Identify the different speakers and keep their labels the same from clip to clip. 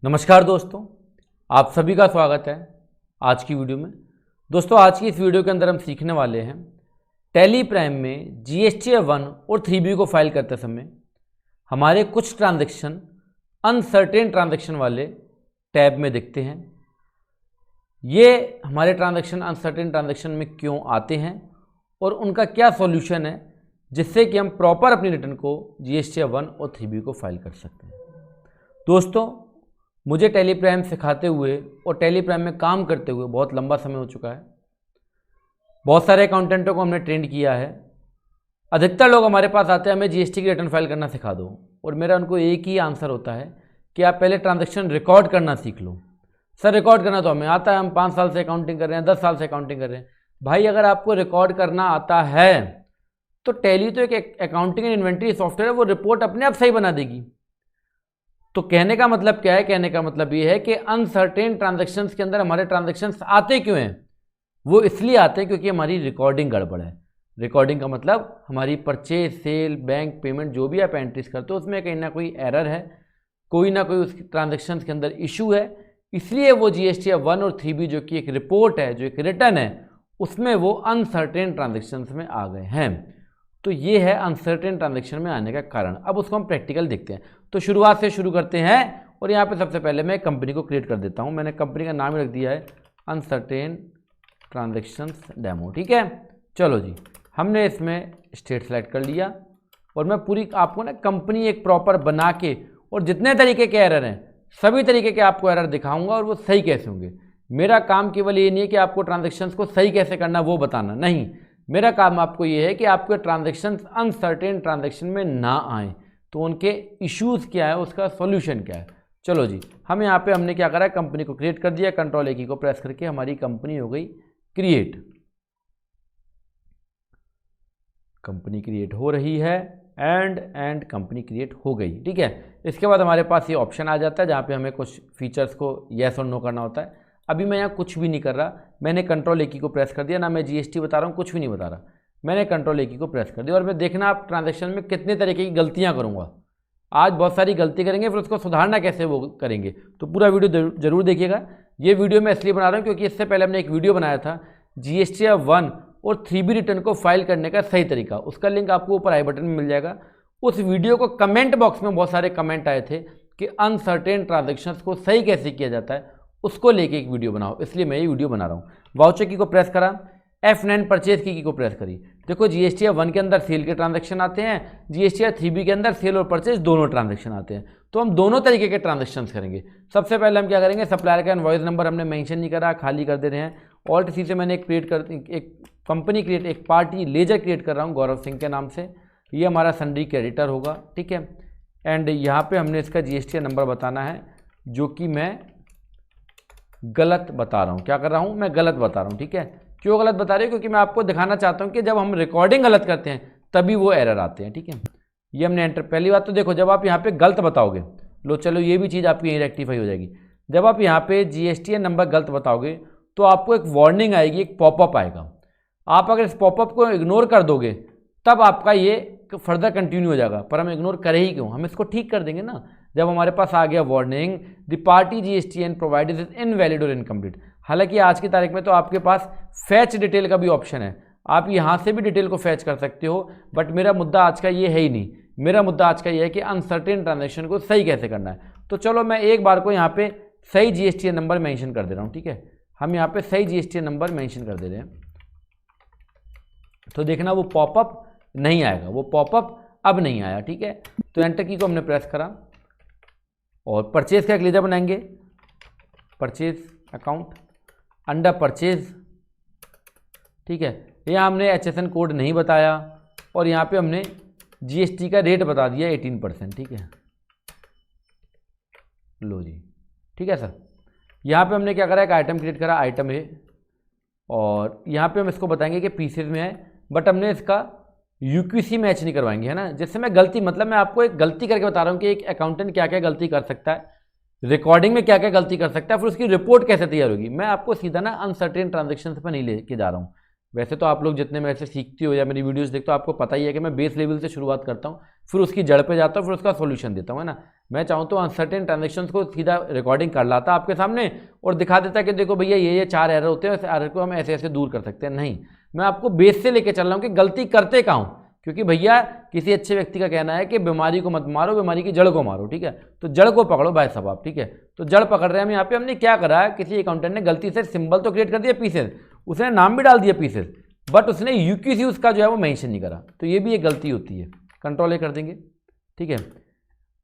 Speaker 1: नमस्कार दोस्तों, आप सभी का स्वागत है आज की वीडियो में। दोस्तों, आज की इस वीडियो के अंदर हम सीखने वाले हैं टैली प्राइम में जीएसटी 1 और 3B को फाइल करते समय हमारे कुछ ट्रांजैक्शन अनसर्टेन ट्रांजैक्शन वाले टैब में दिखते हैं। ये हमारे ट्रांजैक्शन अनसर्टेन ट्रांजैक्शन में क्यों आते हैं और उनका क्या सॉल्यूशन है जिससे कि हम प्रॉपर अपनी रिटर्न को जीएसटी 1 और 3B को फाइल कर सकते हैं। दोस्तों, मुझे टैली प्राइम सिखाते हुए और टैली प्राइम में काम करते हुए बहुत लंबा समय हो चुका है। बहुत सारे अकाउंटेंटों को हमने ट्रेंड किया है। अधिकतर लोग हमारे पास आते हैं, हमें जीएसटी की रिटर्न फाइल करना सिखा दो, और मेरा उनको एक ही आंसर होता है कि आप पहले ट्रांजैक्शन रिकॉर्ड करना सीख लो। सर, रिकॉर्ड करना तो हमें आता है, हम 5 साल से अकाउंटिंग कर रहे हैं, 10 साल से अकाउंटिंग कर रहे हैं। भाई, अगर आपको रिकॉर्ड करना आता है तो टैली तो एक अकाउंटिंग एंड इन्वेंट्री सॉफ्टवेयर है, वो रिपोर्ट अपने आप सही बना देगी। तो कहने का मतलब क्या है? कहने का मतलब ये है कि अनसर्टेन ट्रांजैक्शंस के अंदर हमारे ट्रांजैक्शंस आते क्यों हैं? वो इसलिए आते हैं क्योंकि हमारी रिकॉर्डिंग गड़बड़ है। रिकॉर्डिंग का मतलब हमारी परचेज, सेल, बैंक पेमेंट जो भी आप एंट्रीज करते हो उसमें कहीं ना कोई एरर है, कोई ना कोई उस ट्रांजैक्शंस के अंदर इशू है। इसलिए वो जीएसटी 1 और 3B जो कि एक रिपोर्ट है, जो एक रिटर्न है, उसमें वो अनसर्टेन ट्रांजैक्शंस में आ गए हैं। तो ये है अनसर्टेन ट्रांजैक्शन में आने का कारण। अब उसको हम प्रैक्टिकल देखते हैं। तो शुरुआत से शुरू करते हैं, और यहाँ पे सबसे पहले मैं कंपनी को क्रिएट कर देता हूँ। मैंने कंपनी का नाम ही रख दिया है अनसर्टेन ट्रांजैक्शंस डेमो। ठीक है, चलो जी, हमने इसमें स्टेट सेलेक्ट कर लिया, और मैं पूरी आपको ना कंपनी एक प्रॉपर बना के, और जितने तरीके के एरर हैं सभी तरीके के आपको एरर दिखाऊंगा, और वो सही कैसे होंगे। मेरा काम केवल ये नहीं है कि आपको ट्रांजैक्शंस को सही कैसे करना वो बताना, नहीं। मेरा काम आपको ये है कि आपके ट्रांजैक्शंस अनसर्टेन ट्रांजैक्शन में ना आए, तो उनके इश्यूज क्या है, उसका सॉल्यूशन क्या है। चलो जी, हम यहाँ पे हमने क्या करा है, कंपनी को क्रिएट कर दिया। कंट्रोल A की को प्रेस करके हमारी कंपनी हो गई क्रिएट। कंपनी क्रिएट हो रही है, एंड कंपनी क्रिएट हो गई। ठीक है, इसके बाद हमारे पास ये ऑप्शन आ जाता है जहाँ पे हमें कुछ फीचर्स को येस और नो करना होता है। अभी मैं यहाँ कुछ भी नहीं कर रहा, मैंने कंट्रोल A की को प्रेस कर दिया। ना मैं जीएसटी बता रहा हूँ, कुछ भी नहीं बता रहा, मैंने कंट्रोल A की को प्रेस कर दिया। और मैं देखना आप ट्रांजैक्शन में कितने तरीके की गलतियाँ करूँगा। आज बहुत सारी गलती करेंगे, फिर उसको सुधारना कैसे वो करेंगे। तो पूरा वीडियो जरूर देखिएगा। ये वीडियो मैं इसलिए बना रहा हूँ क्योंकि इससे पहले हमने एक वीडियो बनाया था जीएसटी 1 और 3B रिटर्न को फाइल करने का सही तरीका। उसका लिंक आपको ऊपर आई बटन में मिल जाएगा। उस वीडियो को कमेंट बॉक्स में बहुत सारे कमेंट आए थे कि अनसर्टेन ट्रांजैक्शंस को सही कैसे किया जाता है, उसको लेके एक वीडियो बनाओ, इसलिए मैं ये वीडियो बना रहा हूँ। वाउचर की को प्रेस करा, F9 परचेज की को प्रेस करी। देखो, जीएसटी 1 के अंदर सेल के ट्रांजैक्शन आते हैं, जीएसटी 3B के अंदर सेल और परचेज दोनों ट्रांजैक्शन आते हैं। तो हम दोनों तरीके के ट्रांजैक्शंस करेंगे। सबसे पहले हम क्या करेंगे, सप्लायर का इनवॉइस नंबर हमने मेंशन नहीं करा, खाली कर दे रहे हैं। ऑल्ट सी से मैंने एक कंपनी क्रिएट, एक पार्टी लेजर क्रिएट कर रहा हूँ गौरव सिंह के नाम से। ये हमारा सन्ड्री क्रेडिटर होगा। ठीक है, एंड यहाँ पे हमने इसका जीएसटी नंबर बताना है, जो कि मैं गलत बता रहा हूँ। क्या कर रहा हूँ, मैं गलत बता रहा हूँ। ठीक है, क्यों गलत बता रहे हो? क्योंकि मैं आपको दिखाना चाहता हूँ कि जब हम रिकॉर्डिंग गलत करते हैं तभी वो एरर आते हैं। ठीक है, ये हमने एंटर। पहली बात तो देखो, जब आप यहाँ पे गलत बताओगे, लो चलो ये भी चीज़ आपकी यहीं रेक्टिफाई हो जाएगी। जब आप यहाँ पे जीएसटी नंबर गलत बताओगे तो आपको एक वार्निंग आएगी, एक पॉपअप आएगा। आप अगर इस पॉपअप को इग्नोर कर दोगे तब आपका ये फर्दर कंटिन्यू हो जाएगा, पर हम इग्नोर करें ही क्यों, हम इसको ठीक कर देंगे ना। जब हमारे पास आ गया warning, the party GSTN provided is invalid और इनकम्प्लीट। हालांकि आज की तारीख में तो आपके पास फैच डिटेल का भी ऑप्शन है, आप यहाँ से भी डिटेल को फैच कर सकते हो, बट मेरा मुद्दा आज का ये है ही नहीं। मेरा मुद्दा आज का ये है कि अनसर्टेन ट्रांजैक्शन को सही कैसे करना है। तो चलो मैं एक बार को यहाँ पे सही जीएसटी नंबर मेंशन कर दे रहा हूँ। ठीक है, हम यहाँ पे सही जीएसटी नंबर मेंशन कर दे रहे हैं, तो देखना वो पॉपअप नहीं आएगा। वो पॉपअप अब नहीं आया। ठीक है, तो एंटर की को हमने प्रेस करा, और परचेज का एक लेजर बनाएंगे, परचेज अकाउंट अंडर परचेज। ठीक है, यहाँ हमने HSN कोड नहीं बताया, और यहाँ पे हमने जीएसटी का रेट बता दिया 18%। ठीक है, लो जी। ठीक है सर, यहाँ पे हमने क्या करा, एक आइटम क्रिएट करा, आइटम है, और यहाँ पे हम इसको बताएंगे कि पीसेज में है, बट हमने इसका यूक्यूसी मैच नहीं करवाएंगे, है ना। जिससे मैं गलती, मतलब मैं आपको एक गलती करके बता रहा हूँ कि एक अकाउंटेंट क्या क्या गलती कर सकता है, रिकॉर्डिंग में क्या क्या गलती कर सकता है, फिर उसकी रिपोर्ट कैसे तैयार होगी। मैं आपको सीधा ना अनसर्टेन ट्रांजैक्शन पर नहीं लेके जा रहा हूँ। वैसे तो आप लोग जितने मेरे से सीखते हो या मेरी वीडियोस देखते हो, आपको पता ही है कि मैं बेस लेवल से शुरुआत करता हूँ, फिर उसकी जड़ पे जाता हूँ, फिर उसका सोल्यूशन देता हूँ, है ना। मैं चाहूँ तो अनसर्टेन ट्रांजेक्शन्स को सीधा रिकॉर्डिंग कर लाता आपके सामने और दिखा देता कि देखो भैया ये 4 एरर होते हैं, इस एरर को हम ऐसे ऐसे दूर कर सकते हैं। नहीं, मैं आपको बेस से लेके चल रहा हूँ कि गलती करते कहाँ हूँ, क्योंकि भैया किसी अच्छे व्यक्ति का कहना है कि बीमारी को मत मारो, बीमारी की जड़ को मारो, ठीक है। तो जड़ को पकड़ो भाई साहब आप, ठीक है। तो जड़ पकड़ रहे हैं हम यहाँ पे। हमने क्या करा, किसी अकाउंटेंट ने गलती से सिंबल तो क्रिएट कर दिया पीसेस, उसने नाम भी डाल दिया पीसेस, बट उसने यूक्यूसी उसका जो है वो मेंशन नहीं करा, तो ये भी एक गलती होती है। कंट्रोल ए कर देंगे, ठीक है।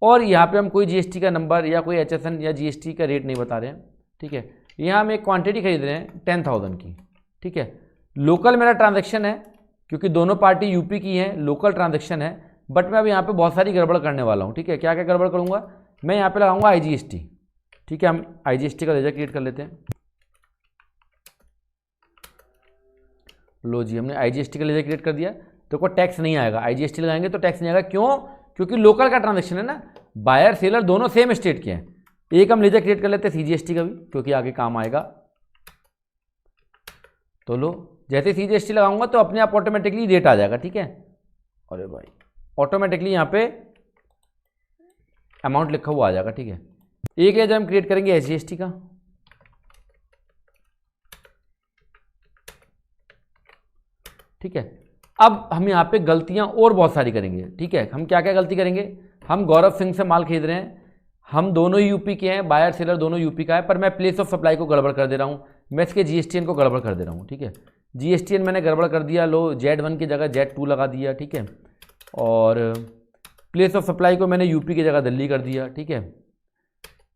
Speaker 1: और यहाँ पे हम कोई जीएसटी का नंबर या कोई एचएसएन या जीएसटी का रेट नहीं बता रहे हैं, ठीक है। यहाँ हम एक क्वांटिटी खरीद रहे हैं 10,000 की, ठीक है। लोकल मेरा ट्रांजैक्शन है क्योंकि दोनों पार्टी यूपी की हैं, लोकल ट्रांजैक्शन है, बट मैं अब यहाँ पे बहुत सारी गड़बड़ करने वाला हूँ, ठीक है। क्या क्या गड़बड़ करूँगा, मैं यहाँ पे लगाऊंगा आईजीएसटी, ठीक है। हम आईजीएसटी का लेजर क्रिएट कर लेते हैं। लो जी, हमने आईजीएसटी का लेजर क्रिएट कर दिया, तो कोई टैक्स नहीं आएगा। आईजीएसटी लगाएंगे तो टैक्स नहीं आएगा, क्यों? क्योंकि लोकल का ट्रांजैक्शन है ना, बायर सेलर दोनों सेम स्टेट के हैं। एक हम लेजर क्रिएट कर लेते हैं सीजीएसटी का भी, क्योंकि आगे काम आएगा। तो लो, जैसे सीजीएसटी लगाऊंगा तो अपने आप ऑटोमेटिकली रेट आ जाएगा, ठीक है। अरे भाई, ऑटोमेटिकली यहाँ पे अमाउंट लिखा हुआ आ जाएगा, ठीक है। एक लेजर हम क्रिएट करेंगे एसजीएसटी का, ठीक है। अब हम यहाँ पे गलतियां और बहुत सारी करेंगे, ठीक है। हम क्या क्या गलती करेंगे, हम गौरव सिंह से माल खरीद रहे हैं, हम दोनों ही यूपी के हैं, बायर सेलर दोनों यूपी का है, पर मैं प्लेस ऑफ सप्लाई को गड़बड़ कर दे रहा हूँ, मैं इसके जीएसटीएन को गड़बड़ कर दे रहा हूँ, ठीक है। जीएसटीएन मैंने गड़बड़ कर दिया, लो Z1 की जगह Z2 लगा दिया, ठीक है। और प्लेस ऑफ सप्लाई को मैंने यूपी की जगह दिल्ली कर दिया, ठीक है,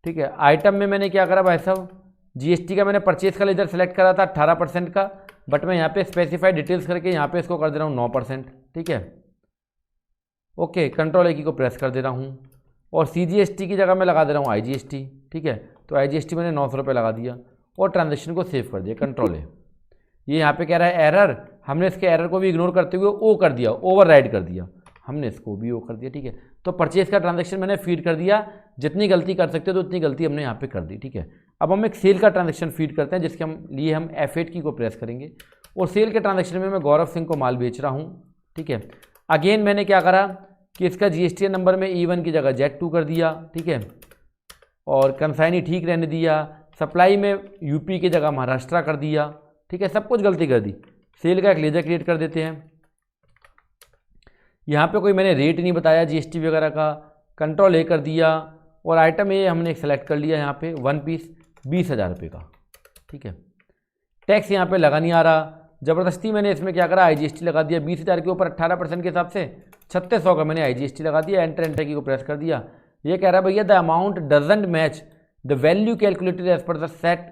Speaker 1: ठीक है। आइटम में मैंने क्या करा भाई साहब, जीएसटी का मैंने परचेज का लेजर सेलेक्ट करा था 18% का, बट मैं यहाँ पे स्पेसिफाई डिटेल्स करके यहाँ पे इसको कर दे रहा हूँ 9%, ठीक है। ओके, कंट्रोल ए की को प्रेस कर दे रहा हूँ और सीजीएसटी की जगह मैं लगा दे रहा हूँ आईजीएसटी, ठीक है। तो आईजीएसटी मैंने 900 रुपये लगा दिया और ट्रांजेक्शन को सेव कर दिया, कंट्रोल ए। ये यहाँ पे कह रहा है एरर, हमने इसके एरर को भी इग्नोर करते हुए ओ कर दिया, ओवरराइड कर दिया, हमने इसको भी ओ कर दिया, ठीक है। तो परचेज का ट्रांजैक्शन मैंने फीड कर दिया, जितनी गलती कर सकते तो उतनी गलती हमने यहाँ पे कर दी, ठीक है। अब हम एक सेल का ट्रांजैक्शन फीड करते हैं, जिसके लिए हम F8 की को प्रेस करेंगे और सेल के ट्रांजैक्शन में मैं गौरव सिंह को माल बेच रहा हूँ, ठीक है। अगेन मैंने क्या करा कि इसका जीएसटीएन नंबर में E1 की जगह Z2 कर दिया, ठीक है। और कंसाइनी ठीक रहने दिया, सप्लाई में यूपी की जगह महाराष्ट्र कर दिया, ठीक है। सब कुछ गलती कर दी। सेल का एक लेजर क्रिएट कर देते हैं। यहाँ पे कोई मैंने रेट नहीं बताया जीएसटी वगैरह का, कंट्रोल ए कर दिया और आइटम ए हमने सेलेक्ट कर लिया यहाँ पे 1 पीस 20,000 रुपये का, ठीक है। टैक्स यहाँ पे लगा नहीं आ रहा, ज़बरदस्ती मैंने इसमें क्या करा, आईजीएसटी लगा दिया 20,000 के ऊपर 18% के हिसाब से 3600 का मैंने आईजीएसटी लगा दिया, एंटर की को प्रेस कर दिया। ये कह रहा है भैया the amount doesn't match the value calculated as per the set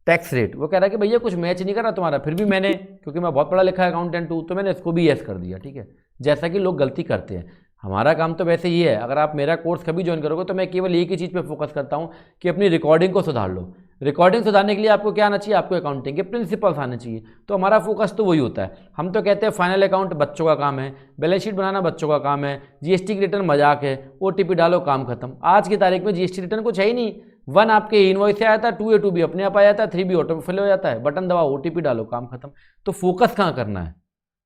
Speaker 1: tax rate. वो कह रहा है कि भैया कुछ मैच नहीं कर रहा तुम्हारा, फिर भी मैंने, क्योंकि मैं बहुत पढ़ा लिखा है अकाउंटेंट हूँ, तो मैंने इसको भी यस कर दिया, ठीक है। जैसा कि लोग गलती करते हैं, हमारा काम तो वैसे ही है। अगर आप मेरा कोर्स कभी ज्वाइन करोगे तो मैं केवल एक ही चीज़ पे फोकस करता हूँ कि अपनी रिकॉर्डिंग को सुधार लो। रिकॉर्डिंग सुधारने के लिए आपको क्या आना चाहिए, आपको अकाउंटिंग के प्रिंसिपल्स आने चाहिए। तो हमारा फोकस तो वही होता है। हम तो कहते हैं फाइनल अकाउंट बच्चों का काम है, बैलेंस शीट बनाना बच्चों का काम है, जीएसटी की रिटर्न मजाक है, ओटीपी डालो काम खत्म। आज की तारीख में जीएसटी रिटर्न कुछ है ही नहीं। 1 आपके इनवॉइस से आया था, 2 A2B अपने आप आ जाता है, 3B ऑटो फिल हो जाता है, बटन दबाओ ओटीपी डालो काम खत्म। तो फोकस कहाँ करना है?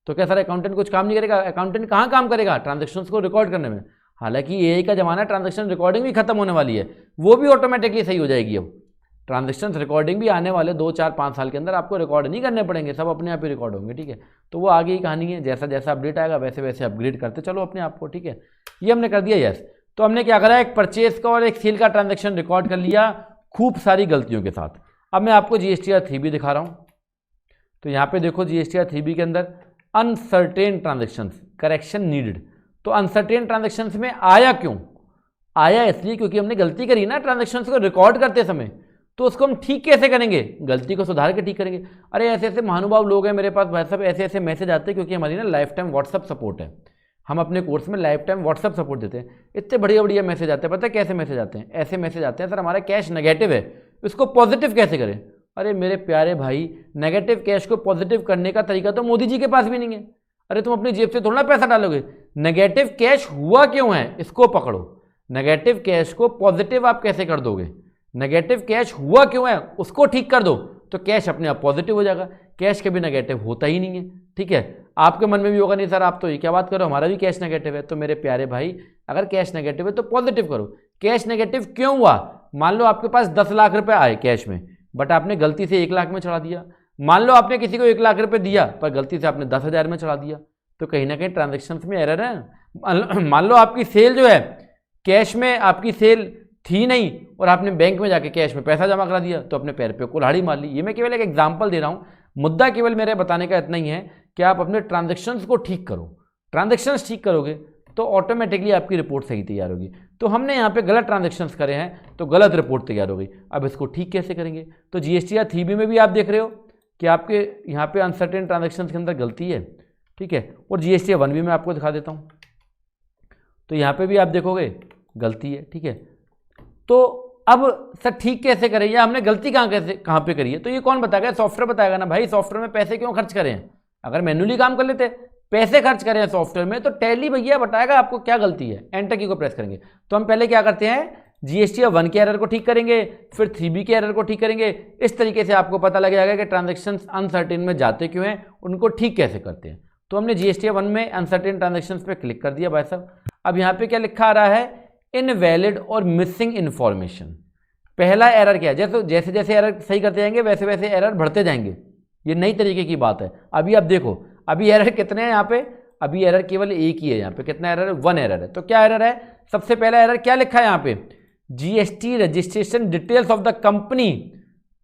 Speaker 1: तो क्या सारा अकाउंटेंट कुछ काम नहीं करेगा? अकाउंटेंट कहाँ काम करेगा? ट्रांजेक्शन्स को रिकॉर्ड करने में। हालांकि एआई का जमाना, ट्रांजेक्शन रिकॉर्डिंग भी खत्म होने वाली है, वो भी ऑटोमेटिकली सही हो जाएगी। अब ट्रांजेक्शन रिकॉर्डिंग भी आने वाले 2, 4, 5 साल के अंदर आपको रिकॉर्ड नहीं करने पड़ेंगे, सब अपने आप ही रिकॉर्ड होंगे, ठीक है। तो वो आगे की कहानी है, जैसा जैसा अपडेट आएगा वैसे वैसे अपग्रेड करते चलो अपने आप को, ठीक है। ये हमने कर दिया यस। तो हमने क्या करा, एक परचेज का और एक सेल का ट्रांजेक्शन रिकॉर्ड कर लिया खूब सारी गलतियों के साथ। अब मैं आपको जीएसटीआर 3B दिखा रहा हूँ। तो यहाँ पे देखो जीएसटीआर 3B के अंदर अनसर्टेन ट्रांजेक्शन्स करेक्शन नीडेड। तो अनसर्टेन ट्रांजेक्शन्स में आया क्यों? आया इसलिए क्योंकि हमने गलती करी ना ट्रांजेक्शन्स को रिकॉर्ड करते समय। तो उसको हम ठीक कैसे करेंगे? गलती को सुधार के ठीक करेंगे। अरे ऐसे ऐसे महानुभाव लोग हैं मेरे पास भाई साहब, ऐसे ऐसे मैसेज आते हैं, क्योंकि हमारी ना लाइफ टाइम व्हाट्सअप सपोर्ट है। हम अपने कोर्स में लाइफ टाइम व्हाट्सअप सपोर्ट देते हैं। इतने बढ़िया बढ़िया मैसेज आते हैं। पता है कैसे मैसेज आते हैं? ऐसे मैसेज आते हैं, सर हमारा कैश नेगेटिव है, इसको पॉजिटिव कैसे करें? अरे मेरे प्यारे भाई, नेगेटिव कैश को पॉजिटिव करने का तरीका तो मोदी जी के पास भी नहीं है। अरे तुम अपनी जेब से थोड़ा ना पैसा डालोगे। नेगेटिव कैश हुआ क्यों है, इसको पकड़ो। नेगेटिव कैश को पॉजिटिव आप कैसे कर दोगे? नेगेटिव कैश हुआ क्यों है, उसको ठीक कर दो, तो कैश अपने आप पॉजिटिव हो जाएगा। कैश कभी नेगेटिव होता ही नहीं है, ठीक है। आपके मन में भी होगा नहीं सर आप तो ये क्या बात करो, हमारा भी कैश नेगेटिव है। तो मेरे प्यारे भाई, अगर कैश नेगेटिव है तो पॉजिटिव करो। कैश नेगेटिव क्यों हुआ? मान लो आपके पास 10 लाख रुपए आए कैश में, बट आपने गलती से 1 लाख में चढ़ा दिया। मान लो आपने किसी को 1 लाख रुपए दिया पर गलती से आपने 10,000 में चढ़ा दिया, तो कहीं ना कहीं ट्रांजेक्शन में एरर है। मान लो आपकी सेल जो है कैश में आपकी सेल थी नहीं और आपने बैंक में जाके कैश में पैसा जमा करा दिया, तो अपने पैर पे कुल्हाड़ी मार ली। ये मैं केवल एक एग्जांपल दे रहा हूँ। मुद्दा केवल मेरे बताने का इतना ही है कि आप अपने ट्रांजैक्शंस को ठीक करो। ट्रांजैक्शंस ठीक करोगे तो ऑटोमेटिकली आपकी रिपोर्ट सही तैयार होगी। तो हमने यहाँ पे गलत ट्रांजैक्शंस करे हैं तो गलत रिपोर्ट तैयार हो गई। अब इसको ठीक कैसे करेंगे? तो जीएसटीआर 3B में भी आप देख रहे हो कि आपके यहाँ पे अनसर्टेन ट्रांजैक्शंस के अंदर गलती है, ठीक है। और जीएसटीआर 1B में आपको दिखा देता हूँ, तो यहाँ पे भी आप देखोगे गलती है, ठीक है। तो अब सर ठीक कैसे करें, या हमने गलती कहाँ पे करी है? तो ये कौन बताएगा? सॉफ्टवेयर बताएगा ना भाई। सॉफ्टवेयर में पैसे क्यों खर्च करें? अगर मैन्युअली काम कर लेते, पैसे खर्च करें सॉफ्टवेयर में, तो टैली भैया बताएगा आपको क्या गलती है। एंटर की को प्रेस करेंगे। तो हम पहले क्या करते हैं, जीएसटीआर 1 के एरर को ठीक करेंगे, फिर 3B के एरर को ठीक करेंगे। इस तरीके से आपको पता लग जाएगा कि ट्रांजेक्शन अनसर्टेन में जाते क्यों हैं, उनको ठीक कैसे करते हैं। तो हमने जीएसटीआर 1 में अनसर्टेन ट्रांजेक्शन पे क्लिक कर दिया भाई साहब। अब यहाँ पे क्या लिखा आ रहा है? इनवैलिड और मिसिंग इन्फॉर्मेशन। पहला एरर क्या है? जैसे जैसे एरर सही करते जाएंगे वैसे वैसे एरर बढ़ते जाएंगे। ये नई तरीके की बात है। अभी आप देखो, अभी एरर कितने हैं यहाँ पे? अभी एरर केवल एक ही है यहाँ पे। कितना एरर है? 1 एरर है। तो क्या एरर है? सबसे पहला एरर क्या लिखा है यहाँ पे? GST registration details of the company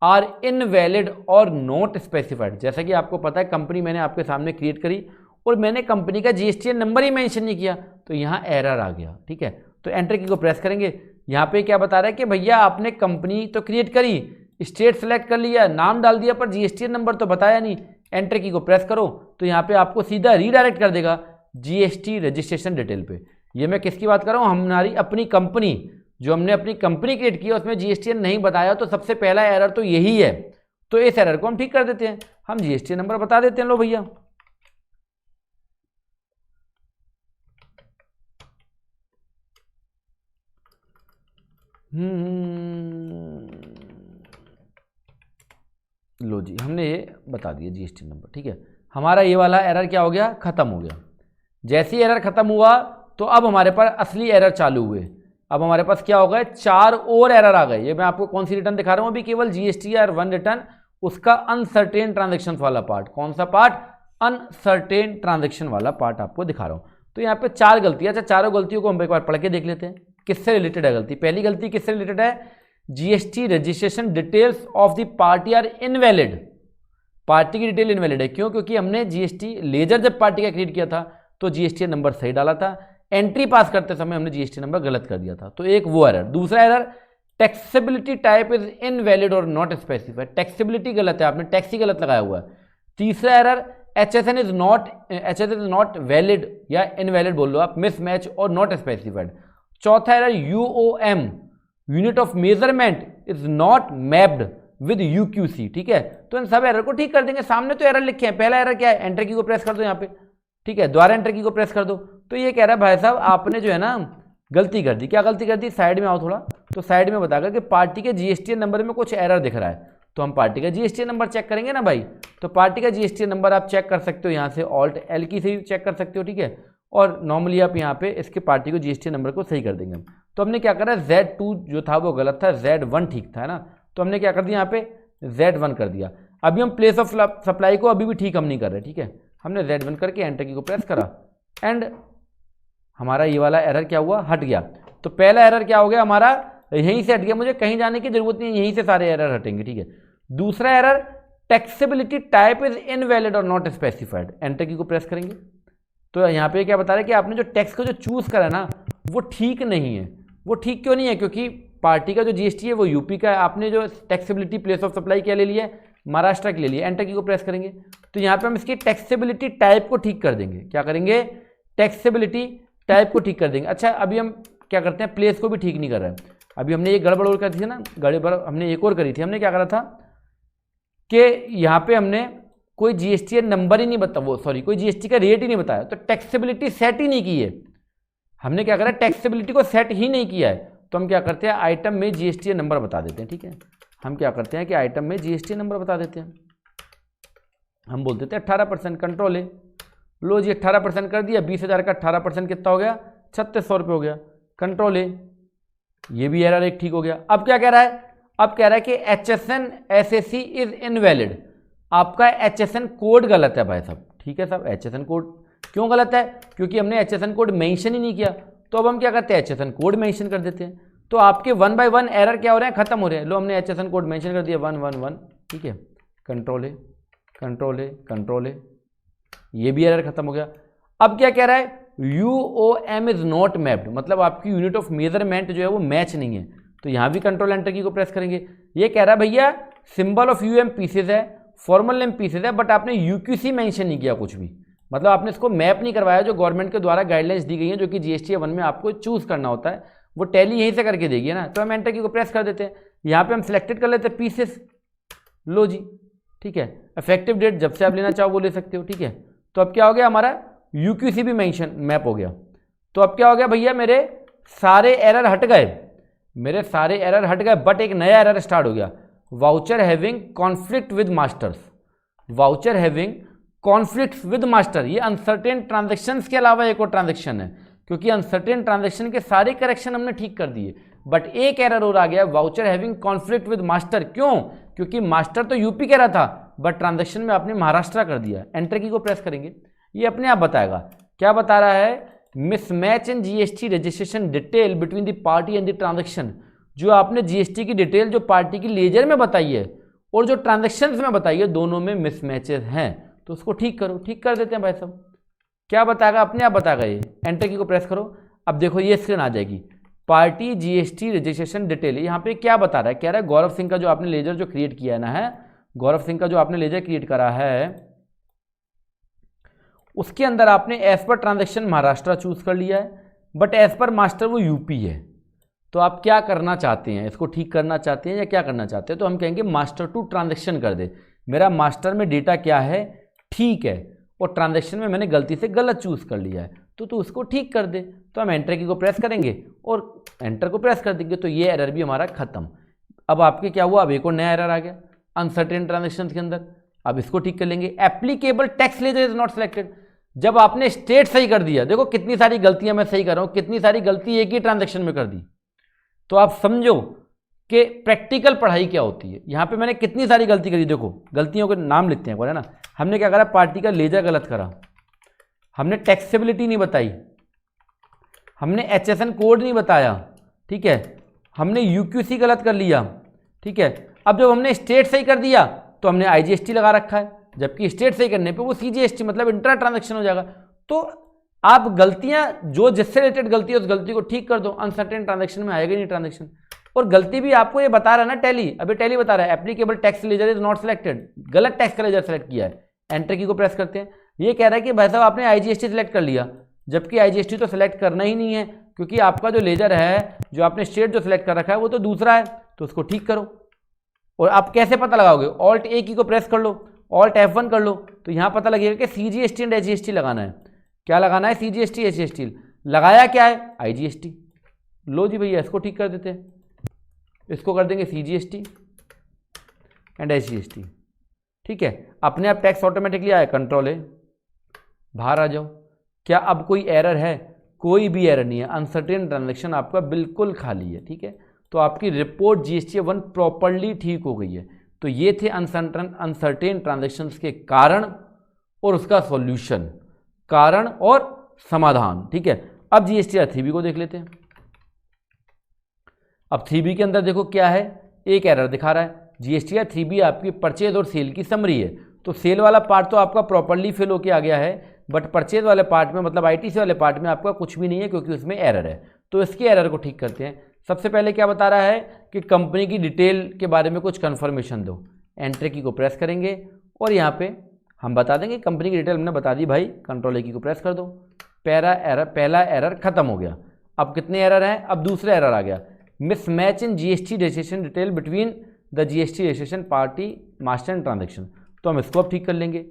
Speaker 1: are invalid और नॉट स्पेसिफाइड। जैसा कि आपको पता है कंपनी मैंने आपके सामने क्रिएट करी और मैंने कंपनी का जीएसटीआर नंबर ही मेंशन नहीं किया, तो यहाँ एरर आ गया, ठीक है। तो एंटर की को प्रेस करेंगे। यहाँ पे क्या बता रहा है कि भैया आपने कंपनी तो क्रिएट करी, स्टेट सेलेक्ट कर लिया, नाम डाल दिया, पर जीएसटीआर नंबर तो बताया नहीं। एंटर की को प्रेस करो तो यहाँ पे आपको सीधा रीडायरेक्ट कर देगा जीएसटी रजिस्ट्रेशन डिटेल पे। ये मैं किसकी बात कर रहा हूँ? हमारी अपनी कंपनी, जो हमने अपनी कंपनी क्रिएट की है उसमें जीएसटीआर नहीं बताया, तो सबसे पहला एरर तो यही है। तो इस एरर को हम ठीक कर देते हैं, हम जीएसटीआर नंबर बता देते हैं। लो भैया, लो जी, हमने ये बता दिया जीएसटी नंबर, ठीक है। हमारा ये वाला एरर क्या हो गया? खत्म हो गया। जैसे ही एरर खत्म हुआ तो अब हमारे पास असली एरर चालू हुए। अब हमारे पास क्या हो गए? 4 और एरर आ गए। ये मैं आपको कौन सी रिटर्न दिखा रहा हूँ? अभी केवल जीएसटीआर 1 रिटर्न, उसका अनसर्टेन ट्रांजेक्शन वाला पार्ट। कौन सा पार्ट? अनसर्टेन ट्रांजेक्शन वाला पार्ट आपको दिखा रहा हूँ। तो यहाँ पे 4 गलतियाँ। अच्छा, चारों गलतियों को हम एक बार पढ़ के देख लेते हैं किससे रिलेटेड है गलती। पहली गलती किससे रिलेटेड है? GST registration details of the party are invalid. Party की डिटेल इनवैलिड है। क्यों? क्योंकि हमने जीएसटी लेजर जब पार्टी का क्रिएट किया था तो जीएसटी नंबर सही डाला था, एंट्री पास करते समय हमने जीएसटी नंबर गलत कर दिया था। तो एक वो एरर। दूसरा error, taxability type is invalid और नॉट स्पेसिफाइड। टैक्सेबिलिटी गलत है, आपने टैक्स ही गलत लगाया हुआ है। तीसरा error, HSN is not valid या इनवैलिड बोल लो आप, मिसमैच और नॉट स्पेसिफाइड। चौथा error, UOM unit of measurement is not mapped with UQC, ठीक है। तो इन सब एरर को ठीक कर देंगे। सामने तो एरर लिखे हैं। पहला एरर क्या है? एंटर की को प्रेस कर दो यहाँ पे, ठीक है, दोबारा एंटर की को प्रेस कर दो। तो ये कह रहा है भाई साहब आपने जो है ना गलती कर दी। क्या गलती कर दी? साइड में आओ थोड़ा, तो साइड में बताएगा कि पार्टी के जीएसटीआर नंबर में कुछ एरर दिख रहा है। तो हम पार्टी का जीएसटीआर नंबर चेक करेंगे ना भाई। तो पार्टी का जीएसटीआर नंबर आप चेक कर सकते हो यहाँ से, Alt L की से चेक कर सकते हो, ठीक है। और नॉर्मली आप यहाँ पे इसके पार्टी को जीएसटीआर नंबर को सही कर देंगे हम। तो हमने क्या करा, Z2 जो था वो गलत था, Z1 ठीक था, है ना। तो हमने क्या कर दिया यहाँ पे, Z1 कर दिया। अभी हम प्लेस ऑफ सप्लाई को अभी भी ठीक हम नहीं कर रहे, ठीक है। हमने Z1 करके एंटर की को प्रेस करा एंड हमारा ये वाला एरर क्या हुआ? हट गया। तो पहला एरर क्या हो गया हमारा? यहीं से हट गया, मुझे कहीं जाने की जरूरत नहीं है, यहीं से सारे एरर हटेंगे, ठीक है। दूसरा error, taxability type is invalid और नॉट स्पेसिफाइड। एंटर की को प्रेस करेंगे तो यहाँ पे क्या बता रहा है कि आपने जो टैक्स को जो चूज करा ना वो ठीक नहीं है। वो ठीक क्यों नहीं है? क्योंकि पार्टी का जो जीएसटी है वो यूपी का है, आपने जो टैक्सेबिलिटी प्लेस ऑफ सप्लाई क्या ले लिया है? महाराष्ट्र के ले लिया। एंटर की को प्रेस करेंगे तो यहाँ पे हम इसकी टैक्सेबिलिटी टाइप को ठीक कर देंगे। क्या करेंगे? टैक्सेबिलिटी टाइप को ठीक कर देंगे। अच्छा, अभी हम क्या करते हैं, प्लेस को भी ठीक नहीं कर रहे हैं। अभी हमने ये गड़बड़ और करी थी ना, गड़बड़ हमने एक और करी थी। हमने क्या करा था कि यहाँ पे हमने कोई जीएसटी नंबर ही नहीं बता, वो सॉरी कोई जीएसटी का रेट ही नहीं बताया, तो टैक्सेबिलिटी सेट ही नहीं की है। हमने क्या करा, टैक्सेबिलिटी को सेट ही नहीं किया है। तो हम क्या करते हैं, आइटम में जीएसटी नंबर बता देते हैं, ठीक है। हम क्या करते हैं कि आइटम में जीएसटी नंबर बता देते हैं। हम बोल देते हैं 18%, कंट्रोल ए। लो जी 18% कर दिया, 20,000 का 18% कितना हो गया, 3600 रुपये हो गया, कंट्रोल ए। ये भी एरर एक ठीक हो गया। अब क्या कह रहा है, अब कह रहा है कि HSN SAC इज इनवैलिड। आपका HSN कोड गलत है भाई साहब। ठीक है साहब, HSN कोड क्यों गलत है, क्योंकि हमने HSN कोड मेंशन ही नहीं किया। तो अब हम क्या करते हैं, HSN कोड मेंशन कर देते हैं। तो आपके 1 बाय 1 एरर क्या हो रहे हैं, खत्म हो रहे हैं। लो हमने HSN कोड मेंशन कर दिया 111, ठीक है, कंट्रोल ए, कंट्रोल ए, कंट्रोल ए, ये भी एरर खत्म हो गया। अब क्या कह रहा है, UOM इज नॉट मैप्ड, मतलब आपकी यूनिट ऑफ मेजरमेंट जो है वो मैच नहीं है। तो यहां भी कंट्रोल एंटर की को प्रेस करेंगे। ये कह रहा है भैया सिंबल ऑफ UM पीसेज है, फॉर्मल नेम पीसेज है, बट आपने UQC मेंशन नहीं किया कुछ भी, मतलब आपने इसको मैप नहीं करवाया जो गवर्नमेंट के द्वारा गाइडलाइंस दी गई है, जो कि GST 1 में आपको चूज करना होता है, वो टैली यहीं से करके देगी ना। तो हम एंटर की को प्रेस कर देते हैं। यहाँ पे हम सिलेक्टेड कर लेते हैं पीसेस। लो जी, ठीक है, इफेक्टिव डेट जब से आप लेना चाहो वो ले सकते हो, ठीक है। तो अब क्या हो गया, हमारा UQC भी मेंशन मैप हो गया। तो अब क्या हो गया भैया, मेरे सारे एरर हट गए, मेरे सारे एरर हट गए, बट एक नया एरर स्टार्ट हो गया, voucher having conflict with masters. Voucher having conflict with master, ये अनसर्टेन ट्रांजेक्शन्स के अलावा एक और ट्रांजेक्शन है, क्योंकि अनसर्टेन ट्रांजेक्शन के सारे करेक्शन हमने ठीक कर दिए, बट एक एरर और आ गया, voucher having conflict with master. क्यों, क्योंकि मास्टर तो यूपी कह रहा था, बट ट्रांजेक्शन में आपने महाराष्ट्र कर दिया। एंटर की को प्रेस करेंगे, ये अपने आप बताएगा। क्या बता रहा है, mismatch in GST registration detail between the party and the transaction. जो आपने GST की डिटेल जो पार्टी की लेजर में बताई है और जो ट्रांजेक्शन्स में बताई है, दोनों में मिसमैचेस हैं, तो उसको ठीक करो। ठीक कर देते हैं भाई साहब। क्या बताएगा, अपने आप बताएगा ये। एंटर की को प्रेस करो, अब देखो ये स्क्रीन आ जाएगी, पार्टी GST रजिस्ट्रेशन डिटेल। यहाँ पे क्या बता रहा है, कह रहा है गौरव सिंह का जो आपने लेजर जो क्रिएट किया है ना, है गौरव सिंह का जो आपने लेजर क्रिएट करा है, उसके अंदर आपने as per transaction Maharashtra choose कर लिया है, बट एज पर मास्टर वो यूपी है। तो आप क्या करना चाहते हैं, इसको ठीक करना चाहते हैं या क्या करना चाहते हैं, तो हम कहेंगे मास्टर टू ट्रांजेक्शन कर दे। मेरा मास्टर में डेटा क्या है, ठीक है, और ट्रांजेक्शन में मैंने गलती से गलत चूज कर लिया है, तो तू उसको ठीक कर दे। तो हम एंटर की को प्रेस करेंगे और एंटर को प्रेस कर देंगे, तो ये एरर भी हमारा खत्म। अब आपके क्या हुआ, अब एक और नया एरर आ गया अनसर्टेन ट्रांजेक्शन के अंदर। अब इसको ठीक कर लेंगे। Applicable tax ledger is not selected. जब आपने स्टेट सही कर दिया, देखो कितनी सारी गलतियां मैं सही कर रहा हूं, कितनी सारी गलती एक ही ट्रांजेक्शन में कर दी, तो आप समझो कि प्रैक्टिकल पढ़ाई क्या होती है। यहां पे मैंने कितनी सारी गलती करी, देखो गलतियों के नाम लिखते हैं, है ना। हमने क्या करा, पार्टी का लेजर गलत करा, हमने टैक्सेबिलिटी नहीं बताई, हमने HSN कोड नहीं बताया, ठीक है, हमने UQC गलत कर लिया, ठीक है। अब जब हमने स्टेट सही कर दिया तो हमने IGST लगा रखा है, जबकि स्टेट सही करने पे वो CGST मतलब इंट्रा ट्रांजैक्शन हो जाएगा। तो आप गलतियां जो जिससे रिलेटेड गलती है उस गलती को ठीक कर दो, अनसर्टेन ट्रांजैक्शन में आएगा नहीं ट्रांजैक्शन। और गलती भी आपको ये बता रहा है ना टैली, अभी टैली बता रहा है applicable tax ledger is not selected, गलत टैक्स का लेजर सेलेक्ट किया है। एंटर की को प्रेस करते हैं, ये कह रहा है कि भाई साहब आपने IGST सिलेक्ट कर लिया, जबकि IGST तो सिलेक्ट करना ही नहीं है, क्योंकि आपका जो लेजर है, जो आपने स्टेट जो सिलेक्ट कर रखा है वो तो दूसरा है, तो उसको ठीक करो। और आप कैसे पता लगाओगे, Alt A की को प्रेस कर लो, Alt F1 कर लो, तो यहां पता लगेगा कि CGST एंड HGST लगाना है। क्या लगाना है, CGST HGST। लगाया क्या है, IGST। लो जी भैया इसको ठीक कर देते हैं, इसको कर देंगे CGST एंड HGST, ठीक है। अपने आप टैक्स ऑटोमेटिकली आया, कंट्रोल है, बाहर आ जाओ। क्या अब कोई एरर है, कोई भी एरर नहीं है, अनसर्टेन ट्रांजैक्शन आपका बिल्कुल खाली है, ठीक है। तो आपकी रिपोर्ट GST 1 प्रॉपर्ली ठीक हो गई है। तो ये थे अनसर्टेन ट्रांजैक्शंस के कारण और उसका सॉल्यूशन, कारण और समाधान, ठीक है। अब GSTR 3B को देख लेते हैं। अब 3B के अंदर देखो क्या है, एक एरर दिखा रहा है। GSTR 3B आपकी परचेज और सेल की समरी है, तो सेल वाला पार्ट तो आपका प्रॉपर्ली फिल होके आ गया है, बट परचेज वाले पार्ट में मतलब ITC वाले पार्ट में आपका कुछ भी नहीं है, क्योंकि उसमें एरर है। तो इसके एरर को ठीक करते हैं। सबसे पहले क्या बता रहा है कि कंपनी की डिटेल के बारे में कुछ कंफर्मेशन दो। एंटर की को प्रेस करेंगे और यहाँ पे हम बता देंगे कंपनी की डिटेल हमने बता दी भाई, कंट्रोल की को प्रेस कर दो। पहला एरर खत्म हो गया। अब कितने एरर हैं, अब दूसरा एरर आ गया, mismatch in GST registration detail between the GST registration party master and transaction. तो हम इसको अब ठीक कर लेंगे।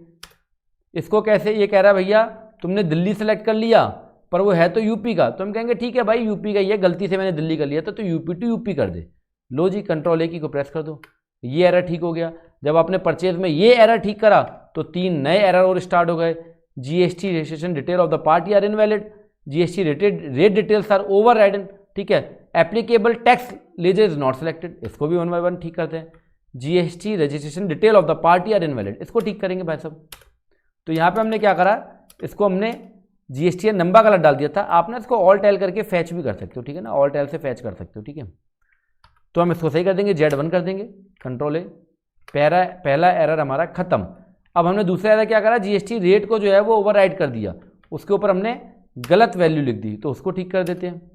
Speaker 1: इसको कैसे, ये कह रहा है भैया तुमने दिल्ली सेलेक्ट कर लिया पर वो है तो यूपी का, तो हम कहेंगे ठीक है भाई यूपी का ही है, गलती से मैंने दिल्ली कर लिया था, तो यूपी टू यूपी कर दे। लो जी कंट्रोल A की को प्रेस कर दो, ये एरर ठीक हो गया। जब आपने परचेज में ये एरर ठीक करा तो 3 नए एरर और स्टार्ट हो गए। GST registration detail of the party are invalid, GST rate details are overridden, ठीक है। Applicable tax ledger is not selected, इसको भी 1 बाय 1 ठीक करते हैं। GST registration detail of the party are invalid, इसको ठीक करेंगे भाई साहब। तो यहाँ पे हमने क्या करा, इसको हमने जीएसटी नंबर गलत डाल दिया था, आप ना इसको ऑल टैल करके फैच भी कर सकते हो, ठीक है ना, ऑल टैल से फैच कर सकते हो, ठीक है। तो हम इसको सही कर देंगे, Z1 कर देंगे, कंट्रोल ए, पहला एरर हमारा खत्म। अब हमने दूसरा एरर क्या करा, जीएसटी रेट को जो है वो ओवरराइड कर दिया, उसके ऊपर हमने गलत वैल्यू लिख दी, तो उसको ठीक कर देते हैं।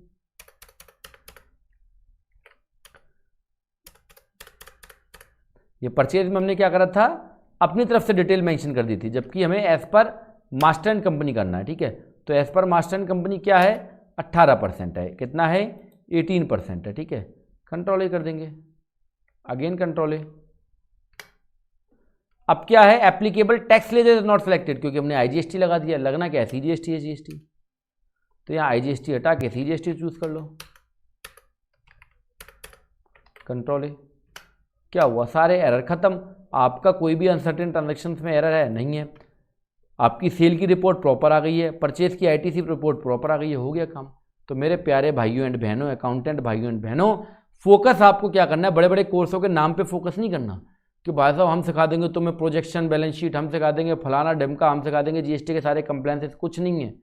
Speaker 1: ये परचेज में हमने क्या करा था, अपनी तरफ से डिटेल मेंशन कर दी थी, जबकि हमें as per master and company करना है, ठीक है। तो as per master and company क्या है, 18% है, कितना है, 18% है, ठीक है। कंट्रोल ए कर देंगे, अगेन कंट्रोल ए। अब क्या है, applicable tax ledger is not selected, क्योंकि हमने आईजीएसटी लगा दिया, लगना क्या है, सीजीएसटी है, जीएसटी। तो यहाँ आईजीएसटी हटा के सीजीएसटी चूज कर लो, कंट्रोल ए। क्या हुआ, सारे एरर खत्म। आपका कोई भी अनसर्टेन ट्रांजैक्शन में एरर है नहीं है, आपकी सेल की रिपोर्ट प्रॉपर आ गई है, परचेज की आईटीसी रिपोर्ट प्रॉपर आ गई है, हो गया काम। तो मेरे प्यारे भाइयों एंड बहनों, अकाउंटेंट भाइयों एंड बहनों, फोकस आपको क्या करना है, बड़े बड़े कोर्सों के नाम पे फोकस नहीं करना कि भाई साहब हम सिखा देंगे तुम्हें प्रोजेक्शन, बैलेंस शीट, हम सिखा देंगे फलाना ढमका, हम सिखा देंगे जीएसटी के सारे कंप्लायंसेस, कुछ नहीं है।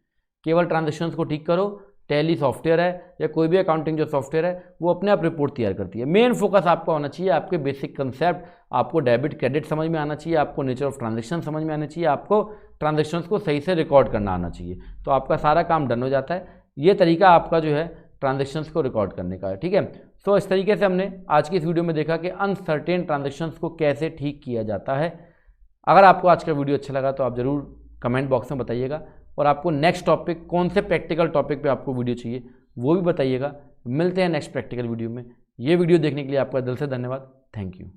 Speaker 1: केवल ट्रांजेक्शन्स को ठीक करो। टैली सॉफ्टवेयर है या कोई भी अकाउंटिंग जो सॉफ्टवेयर है वो अपने आप रिपोर्ट तैयार करती है। मेन फोकस आपका होना चाहिए आपके बेसिक कंसेप्ट, आपको डेबिट क्रेडिट समझ में आना चाहिए, आपको नेचर ऑफ ट्रांजेक्शन समझ में आना चाहिए, आपको ट्रांजेक्शन्स को सही से रिकॉर्ड करना आना चाहिए, तो आपका सारा काम डन हो जाता है। ये तरीका आपका जो है ट्रांजेक्शन्स को रिकॉर्ड करने का है, ठीक है। सो इस तरीके से हमने आज की इस वीडियो में देखा कि अनसर्टेन ट्रांजेक्शन्स को कैसे ठीक किया जाता है। अगर आपको आज का वीडियो अच्छा लगा तो आप ज़रूर कमेंट बॉक्स में बताइएगा, और आपको नेक्स्ट टॉपिक कौन से प्रैक्टिकल टॉपिक पे आपको वीडियो चाहिए वो भी बताइएगा। मिलते हैं नेक्स्ट प्रैक्टिकल वीडियो में। ये वीडियो देखने के लिए आपका दिल से धन्यवाद। Thank you.